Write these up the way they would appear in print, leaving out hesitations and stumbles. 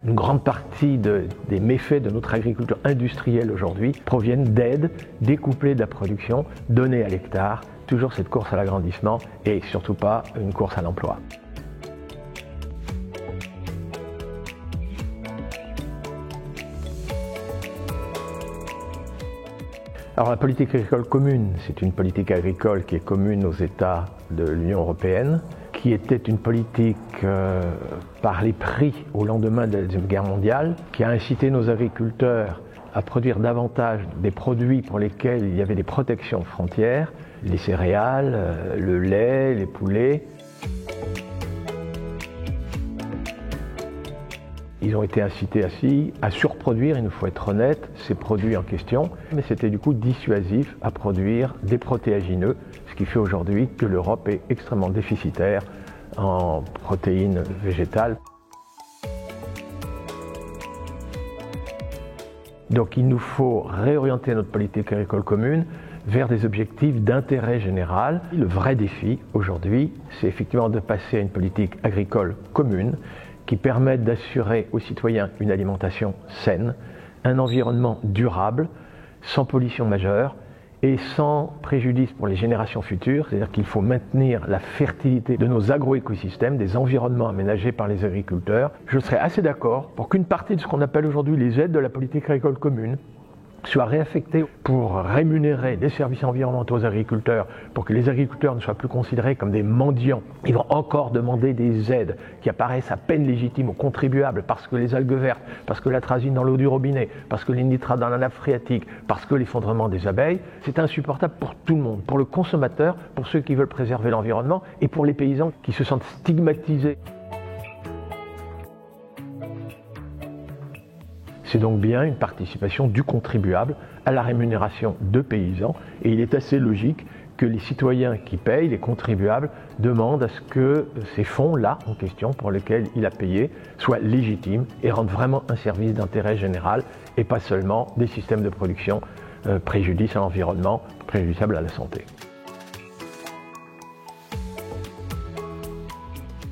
Une grande partie des méfaits de notre agriculture industrielle aujourd'hui proviennent d'aides découplées de la production, données à l'hectare, toujours cette course à l'agrandissement et surtout pas une course à l'emploi. Alors la politique agricole commune, c'est une politique agricole qui est commune aux États de l'Union européenne, qui était une politique par les prix au lendemain de la Deuxième Guerre mondiale, qui a incité nos agriculteurs à produire davantage des produits pour lesquels il y avait des protections de frontières, les céréales, le lait, les poulets. Ils ont été incités ainsi à surproduire, il nous faut être honnête, ces produits en question, mais c'était du coup dissuasif à produire des protéagineux, ce qui fait aujourd'hui que l'Europe est extrêmement déficitaire en protéines végétales. Donc il nous faut réorienter notre politique agricole commune vers des objectifs d'intérêt général. Le vrai défi aujourd'hui, c'est effectivement de passer à une politique agricole commune qui permettent d'assurer aux citoyens une alimentation saine, un environnement durable, sans pollution majeure et sans préjudice pour les générations futures, c'est-à-dire qu'il faut maintenir la fertilité de nos agroécosystèmes, des environnements aménagés par les agriculteurs. Je serais assez d'accord pour qu'une partie de ce qu'on appelle aujourd'hui les aides de la politique agricole commune soit réaffectée pour rémunérer des services environnementaux aux agriculteurs, pour que les agriculteurs ne soient plus considérés comme des mendiants. Ils vont encore demander des aides qui apparaissent à peine légitimes aux contribuables parce que les algues vertes, parce que l'atrazine dans l'eau du robinet, parce que les nitrates dans la nappe phréatique, parce que l'effondrement des abeilles. C'est insupportable pour tout le monde, pour le consommateur, pour ceux qui veulent préserver l'environnement et pour les paysans qui se sentent stigmatisés. C'est donc bien une participation du contribuable à la rémunération de paysans et il est assez logique que les citoyens qui payent, les contribuables, demandent à ce que ces fonds-là en question pour lesquels il a payé soient légitimes et rendent vraiment un service d'intérêt général et pas seulement des systèmes de production préjudice à l'environnement, préjudiciables à la santé.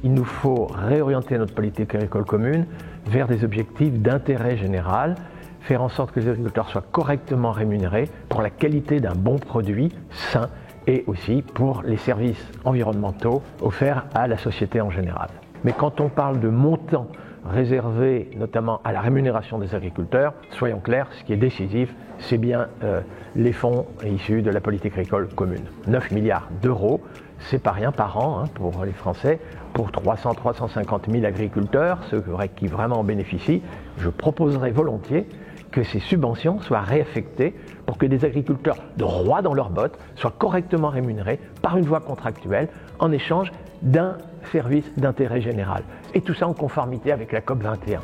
Il nous faut réorienter notre politique agricole commune vers des objectifs d'intérêt général, faire en sorte que les agriculteurs soient correctement rémunérés pour la qualité d'un bon produit sain et aussi pour les services environnementaux offerts à la société en général. Mais quand on parle de montants réservés notamment à la rémunération des agriculteurs, soyons clairs, ce qui est décisif, c'est bien les fonds issus de la politique agricole commune. 9 milliards d'euros, c'est pas rien par an pour les Français. Pour 300-350 000 agriculteurs, ceux qui vraiment en bénéficient, je proposerais volontiers que ces subventions soient réaffectées pour que des agriculteurs droits dans leurs bottes soient correctement rémunérés par une voie contractuelle en échange d'un service d'intérêt général. Et tout ça en conformité avec la COP 21.